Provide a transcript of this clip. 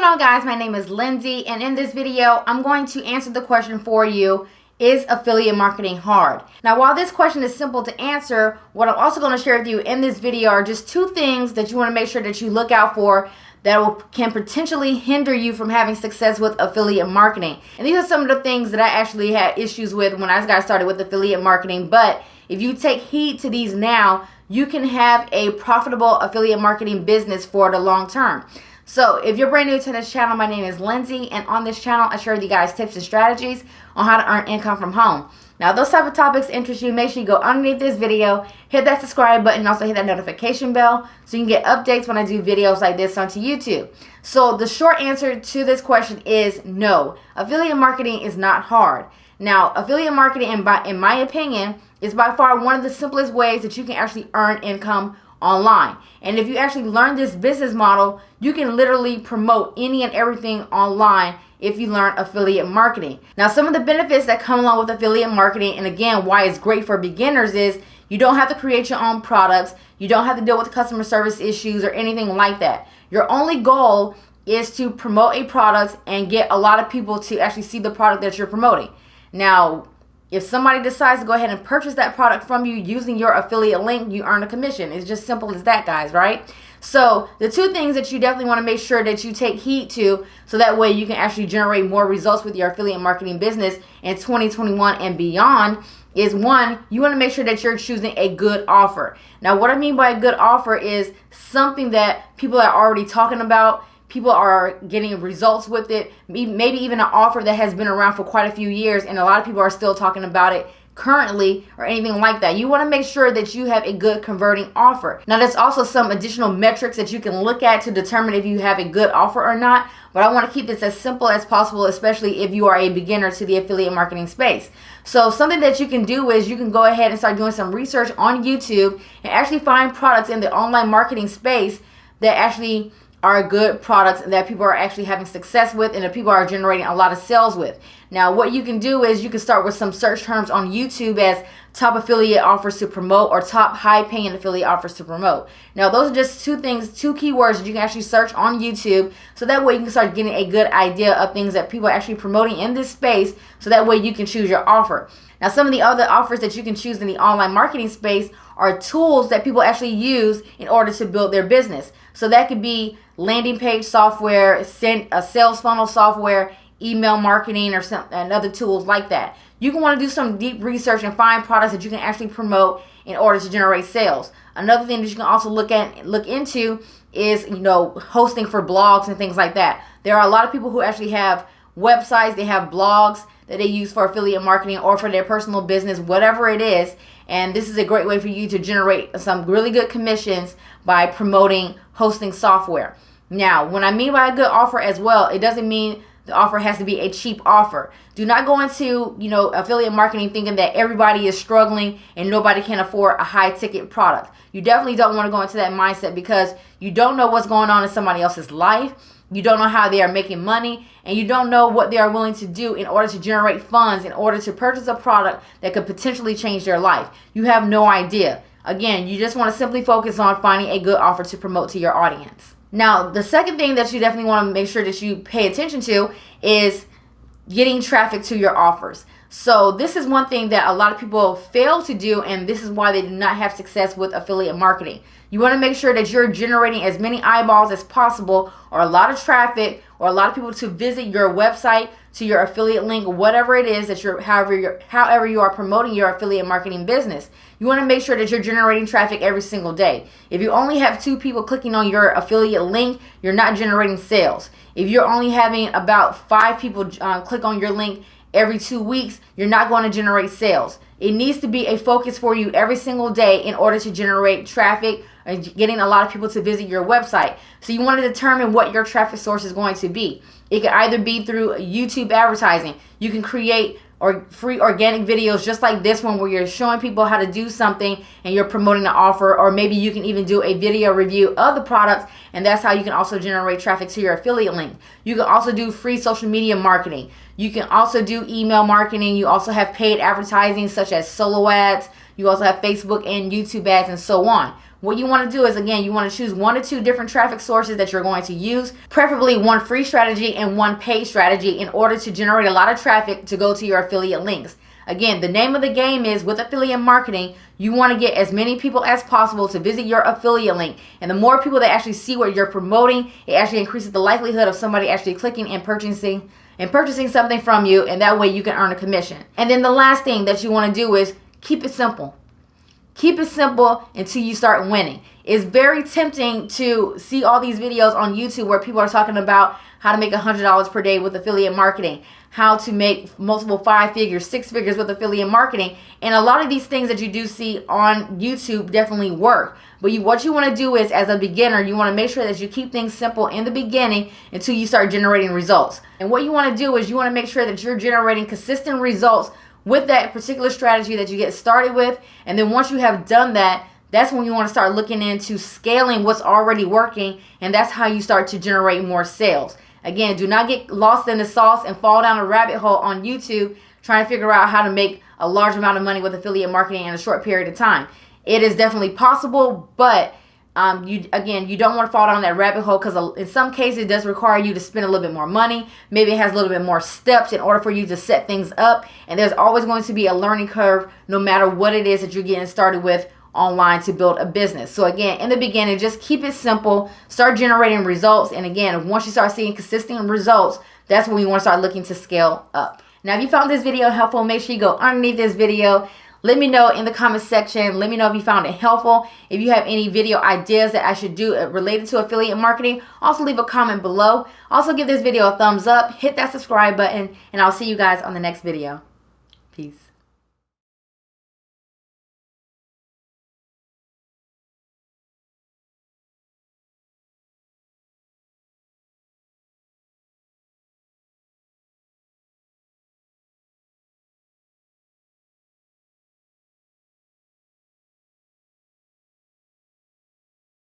on, guys? My name is Lindsay, and in this video, I'm going to answer the question for you: is affiliate marketing hard? Now, while this question is simple to answer, what I'm also going to share with you in this video are just two things that you want to make sure that you look out for that can potentially hinder you from having success with affiliate marketing. And these are some of the things that I actually had issues with when I got started with affiliate marketing. But if you take heed to these now, you can have a profitable affiliate marketing business for the long term. So if you're brand new to this channel, my name is Lindsay, and on this channel, I share with you guys tips and strategies on how to earn income from home. Now, if those type of topics interest you, make sure you go underneath this video, hit that subscribe button, and also hit that notification bell so you can get updates when I do videos like this onto YouTube. So the short answer to this question is no. Affiliate marketing is not hard. Now, affiliate marketing, in my opinion, is by far one of the simplest ways that you can actually earn income online. And if you actually learn this business model, you can literally promote any and everything online if you learn affiliate marketing. Now, some of the benefits that come along with affiliate marketing, and again, why it's great for beginners, is you don't have to create your own products. You don't have to deal with customer service issues or anything like that. Your only goal is to promote a product and get a lot of people to actually see the product that you're promoting. Now, if somebody decides to go ahead and purchase that product from you using your affiliate link, you earn a commission. It's just simple as that, guys, right? So the two things that you definitely want to make sure that you take heed to, so that way you can actually generate more results with your affiliate marketing business in 2021 and beyond, is one, you want to make sure that you're choosing a good offer. Now, what I mean by a good offer is something that people are already talking about. People are getting results with it, maybe even an offer that has been around for quite a few years, and a lot of people are still talking about it currently or anything like that. You want to make sure that you have a good converting offer. Now, there's also some additional metrics that you can look at to determine if you have a good offer or not, but I want to keep this as simple as possible, especially if you are a beginner to the affiliate marketing space. So something that you can do is you can go ahead and start doing some research on YouTube and actually find products in the online marketing space that actually are good products that people are actually having success with and that people are generating a lot of sales with. Now, what you can do is you can start with some search terms on YouTube as top affiliate offers to promote or top high paying affiliate offers to promote. Now, those are just two keywords that you can actually search on YouTube, so that way you can start getting a good idea of things that people are actually promoting in this space, so that way you can choose your offer. Now, some of the other offers that you can choose in the online marketing space are tools that people actually use in order to build their business. So that could be landing page software, a sales funnel software, email marketing, or and other tools like that. You can want to do some deep research and find products that you can actually promote in order to generate sales. Another thing that you can also look into is, hosting for blogs and things like that. There are a lot of people who actually have websites, they have blogs that they use for affiliate marketing or for their personal business, whatever it is. And this is a great way for you to generate some really good commissions by promoting hosting software. Now, when I mean by a good offer as well, it doesn't mean the offer has to be a cheap offer. Do not go into, affiliate marketing thinking that everybody is struggling and nobody can afford a high ticket product. You definitely don't want to go into that mindset, because you don't know what's going on in somebody else's life. You don't know how they are making money, and you don't know what they are willing to do in order to generate funds in order to purchase a product that could potentially change their life. You have no idea. Again, you just want to simply focus on finding a good offer to promote to your audience. Now, the second thing that you definitely want to make sure that you pay attention to is getting traffic to your offers. So this is one thing that a lot of people fail to do, and this is why they do not have success with affiliate marketing. You want to make sure that you're generating as many eyeballs as possible, or a lot of traffic, or a lot of people to visit your website, to your affiliate link, whatever it is that however you are promoting your affiliate marketing business. You want to make sure that you're generating traffic every single day. If you only have 2 people clicking on your affiliate link, you're not generating sales. If you're only having about 5 people click on your link every 2 weeks, you're not going to generate sales. It needs to be a focus for you every single day in order to generate traffic and getting a lot of people to visit your website. So you want to determine what your traffic source is going to be. It can either be through YouTube advertising. You can create free organic videos just like this one, where you're showing people how to do something and you're promoting the offer, or maybe you can even do a video review of the products, and that's how you can also generate traffic to your affiliate link. You can also do free social media marketing. You can also do email marketing. You also have paid advertising such as solo ads. You also have Facebook and YouTube ads, and so on. What you want to do is, again, you want to choose 1 to 2 different traffic sources that you're going to use, preferably 1 free strategy and 1 paid strategy, in order to generate a lot of traffic to go to your affiliate links. Again, the name of the game is, with affiliate marketing, you want to get as many people as possible to visit your affiliate link. And the more people that actually see what you're promoting, it actually increases the likelihood of somebody actually clicking and purchasing something from you, and that way you can earn a commission. And then the last thing that you want to do is keep it simple. Keep it simple until you start winning. It's very tempting to see all these videos on YouTube where people are talking about how to make $100 per day with affiliate marketing, how to make multiple 5 figures, 6 figures with affiliate marketing. And a lot of these things that you do see on YouTube definitely work. But what you want to do is, as a beginner, you want to make sure that you keep things simple in the beginning until you start generating results. And what you want to do is you want to make sure that you're generating consistent results with that particular strategy that you get started with. And then once you have done that, that's when you want to start looking into scaling what's already working, and that's how you start to generate more sales. Again, do not get lost in the sauce and fall down a rabbit hole on YouTube trying to figure out how to make a large amount of money with affiliate marketing in a short period of time. It is definitely possible, but you don't want to fall down that rabbit hole, because in some cases it does require you to spend a little bit more money. Maybe it has a little bit more steps in order for you to set things up, and there's always going to be a learning curve no matter what it is that you're getting started with online to build a business. So again, in the beginning, just keep it simple, start generating results, and again, once you start seeing consistent results, that's when you want to start looking to scale up. Now, if you found this video helpful, make sure you go underneath this video. Let me know in the comment section. Let me know if you found it helpful. If you have any video ideas that I should do related to affiliate marketing, also leave a comment below. Also, give this video a thumbs up, hit that subscribe button, and I'll see you guys on the next video. Peace.